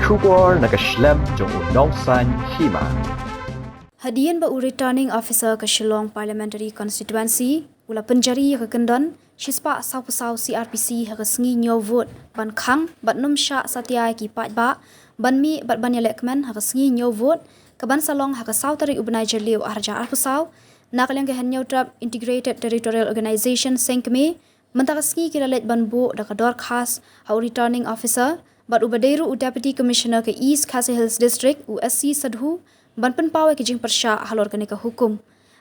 Shubor Nakashlem Jong Nongsan Hima. Hadian ba returning officer ke Shillong Parliamentary Constituency ula penjari ke Kendon Shispa Saupusau CRPC ha sengi nyo vote ban khang bat num sha satya ki pat ba ban mi bat ban elekmen ha sengi nyo vote ke ban salong ha sautari ubnai jerliu arja arpusau nakaleng ke hanyo trap integrated territorial organization sengkme mentaka sengi kira let ban bo da kador khas ha returning officer bat ubadeiru deputy commissioner ke East Khasi Hills District USC Sadhu ban penpawe ke jing persya halor kene ke hukum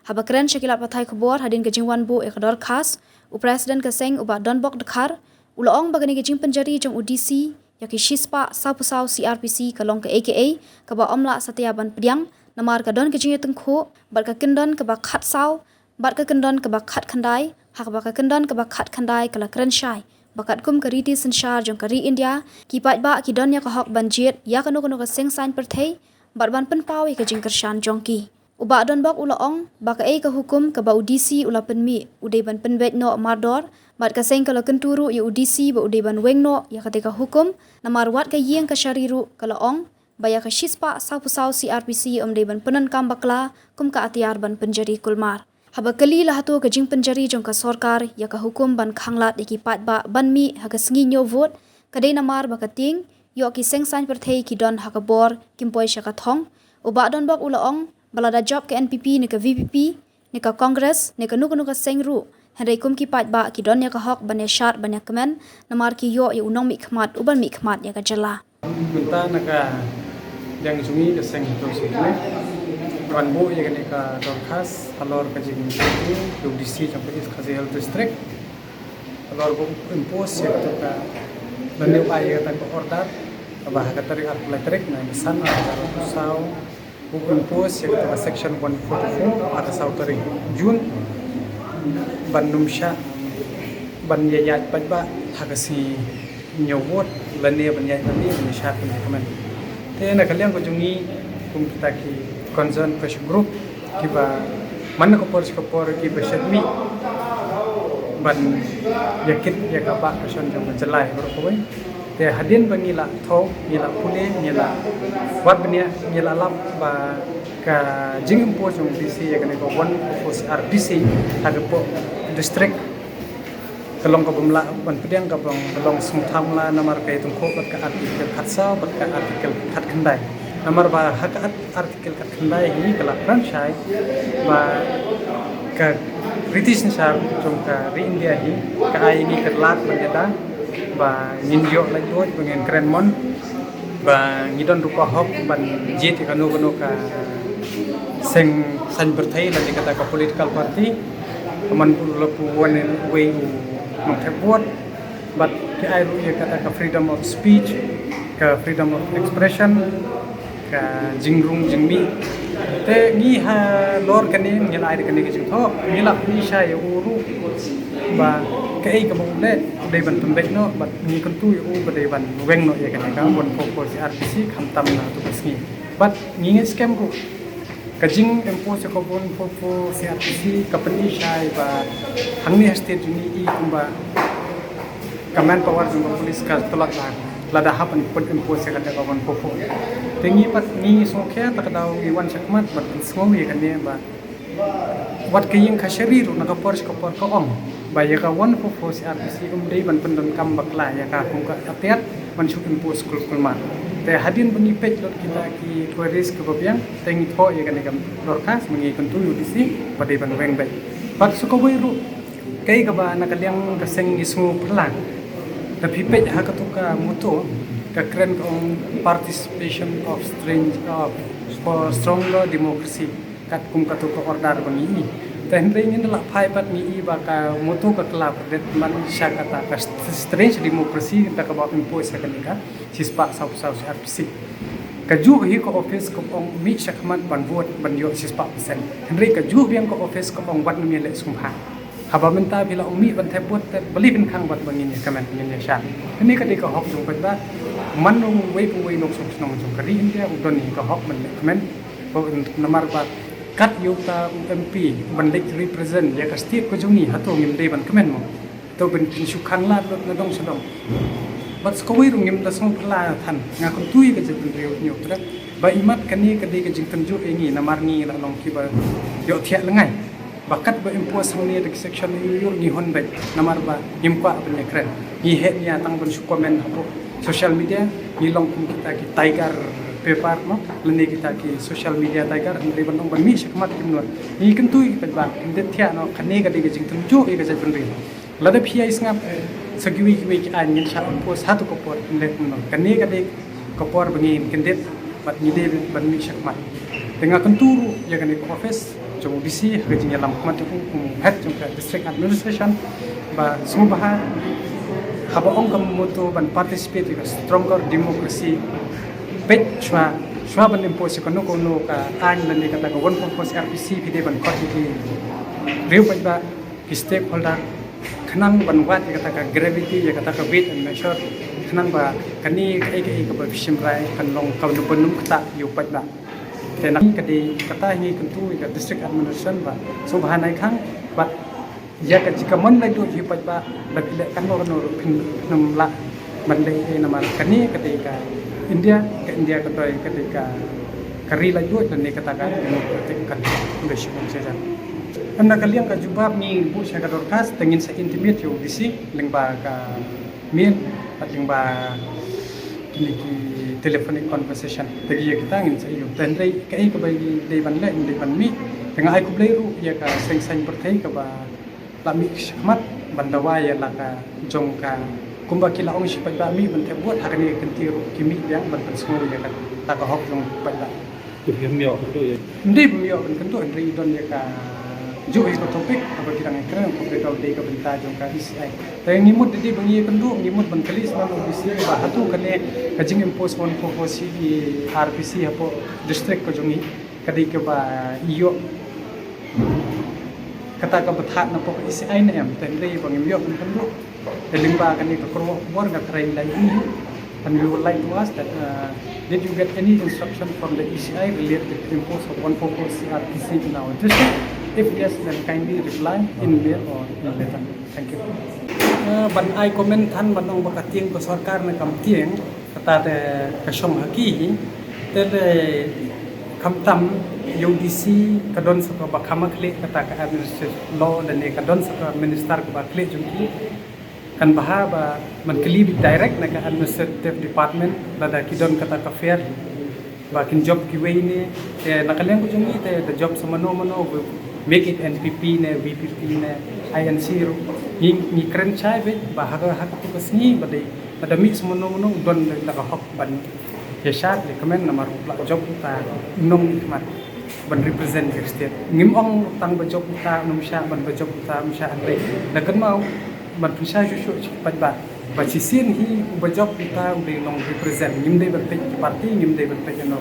haba keren syakila pathai khobor hadin ke jing wan bo e kador khas u president ke seng uba donbok dekhar ulaong bagani ke jing penjari jong UDC yaki Shispa Saupusau CRPC kalong ke AKA ke ba omla satya ban pediang namar ke don ke jing tengkho bat ke kendon ke ba khat sau bat ke kendon ke ba khat khandai hak ba ke kendon ke ba khat khandai kala keren syai bakat kum kariti sensyar jong kari India ki pat ba ki don ya ka hok banjit ya kanu kanu ka seng sign perthei bat ban penpawi ke jing kershan jongki uba don bak ulaong ba ka e ka hukum ka ba UDC ula penmi udai ban penbet no mardor bat ka seng kala kenturu ya UDC ba udai ban weng no ya ka hukum namar wat ka yeng ka syariru kala ong ba ya ka Shispa Saupusau CRPC umdai ban penan kam bakla kum ka atiar ban penjari kulmar haba kali lah tu ke jing penjari jong ka sorkar ya ka hukum ban khanglat iki pat ba ban mi ha ka sengi nyo vote kadai namar ba ka ting yo ki seng san perthei ki don ha ka bor kimpoi sha ka thong uba don bak ulaong balada job ke NPP ne ka VPP ne ka Congress ne ka nu ka seng ru henry kum ki pat ba ki don ya ka hok ban ya shat ban ya kemen namar ki yo ya unong mi khmat uban mi khmat ya ka jala minta naka yang sungi ke seng to sikne wan bo ya kene ka dorkas halor ka jing UDC jong East Khasi Hills District halor bo impose ya to ka bani upaya ka ko order bah ka tarik elektrik na san ka usau bo impose ya ka section 144 ada sautari June bandum sha ban ya ya pat ba hagasi nyawot lane ban ya ni ni sha pun komen te na kalian ko jungi kum kita ki concern pressure group kiba mana ko por ki besedmi ban yakit ya ka ba person jong jelai ro ko te hadin bangila tho ngila pule ngila wat bania ngila lap ba ka jing po jong DC ya kane ko one of RPC ada po district kalong ka bumla ban pediang ka balong sumtham la namar ka itong ko ka artikel khatsa bat ka artikel khat khandai namar ba hak artikel kat khandai hi kala franchise ba ka British sar jong ka ri India hi ka ai ni kerlat menjada ba ninjo la doi pengen keren mon ba ngidon rupa hok ban jit ka no ka seng san berthai la kata ka political party man lepu wan way mong thepot but ki ai ru ya kata ka freedom of speech ka freedom of expression ka jingrung jingmi te ngi ha lor kani ngel ai kani ki tho ngila ni sha ya uru ba ka ai ka mo le dei ban tumbe no bat ngi kan tu yu ba dei ban weng no ya kani ka bon ko si RPC khamtam na tu kasni but ngi scam ru ka jing impose ko bon po si RPC company sha ba hangni state ni i kumba command power jung police ka tolak lada hapan pun impose ka ka bon po tengi pat ni sokya tak daw iwan sakmat bat sngowi kan dia ba wat kayeng khashari ru naka pors ko por ko ong ba ya ka one for si RPC dei ban pendon kam bakla ya ka kum ka atiat man suk impose kul kulma te hadin bungi page lot kita ki queries ke babiang tengi tho ya kan kam lorkas mengi kentu UDC pada ban weng bai pat sukowi ru kai ka ba nakaliang kaseng ismu perlang tapi page ha ka tuka muto ka keren on participation of for stronger democracy kat kum ka to order bang ini ten ring la phai pat ni ba ka motu ka klap det man sha kata ka strange democracy ta ka ba impose ka ni ka Shispa Saupusau RPC ka ju hi ko office ko ong mi shakman ban vote ban yo Shispa percent henry ka ju biang ko office ko ong wat mi le sumha haba menta bila ong mi ban thai bot beli bin khang bat bangin ya kamen ni sha ni ka di ka hok jong ba man nong wei pu wei nok sok nong jong kari India udon ni ka hok man men ko namar ba kat yuta MP bandek represent ya ka state ko jong ni hato ngim dei ban kemen mo to ben sukhan la lot na dong sedong bat skawai rungim da song pala than nga kun tui ka jeng riu nyu tra ba imat kani ka di ka jeng tanju engi na marni la long ki ba yo thia langai bakat ba impo sang ni de section yu ni hon ba namar ba impa ba kren ni het ya tang ban su comment hapo social media ni long kum kita ki tiger paper no lene kita ki social media tiger andre ban ban mi shakmat kinno ni kan tui pa ba de thia no khane ka di ka jeng tanju e ka jeng riu lada phia isngap sagiwi ki an yin sha po satu kopor le no kani ka de kopor bangin kendet bat ni de ban mi shakmat dengan kenturu ya kan office jong bisi ha jing yalam kmat ku head jong district administration ba subaha haba ong kam moto ban participate in stronger democracy bet shwa ban impose kono ka an le ka ta gon pos RPC pide ban khot ki riu ba ki stakeholder khanang ban wat ya kata gravity ya kata weight and measure khanang ba kani kai ka ba fishim rai kan long ka no bonum kata yu pat ba tena kadi kata hi kentu ka district administration ba so bahanai khang ba ya ka jika mon lai do hi pat ba ba le kan no pin nam la ban le na ma kani kadi ka India ka toy kadi ka kari lai do dan ni kata ka democratic kan beshi saja anda kalian ka jubab ni bu saya ka dorkas tengin sa intimate yo disi lengba ka min at lengba kini ki telephonic conversation tagi ya kita ngin sa yo tendai kai ka bai dei ban le dei ban mi tengah ai ku blai ru ya ka seng seng perthai ka ba la mi khmat bandawa ya la ka jong ka kumba kila ong si pa mi ban te buat hakani kentiru kimi yang ban semua ya ka ta ka hok jong pa la tu mio tu ya ndi mio ban kentu ndri don ya ka jo iko topik apa kita ngekran ko betul dei ka benta jong ka ICI tay ngimut di bangi kendu ngimut ban kalis na OBC ba hatu kane kajing impose one for si RPC hapo district ko jongi kadi ke ba iyo kata ka bathat na po ICI na em tay dei bangi mio ban kendu delimba kani ka kro bor ga train lai ni and we would like to ask that did you get any instruction from the ECI related to impose of 144 CRPC in our district? If yes, then kindly reply in mail or in letter. Thank you. Ban ai comment than ban ong bakating ko sarkar na kam tieng kata de kasong haki te de kam tam UDC kadon sa ba kamakle kata ka administrative law dan ne kadon sa minister ko ba kle jungki kan bahaba man kalibi direct na ka administrative department bada kidon kata ka fair bakin job ki way ni te nakaleng ko jungi te the job sa mano make it NPP ne VPP ne INC ro ni kren chai be bahaga hak tu kasni bada mix mano don la ka hok ban ye shat le comment na maru la job ta nong mat ban represent ke state ngim ong tang ba job ta num sha ban ba job ta num sha andre na kan mau ban pisah jusuk cepat ba cisin hi ba job ta de long represent ngim de ban parti ngim de ban pe no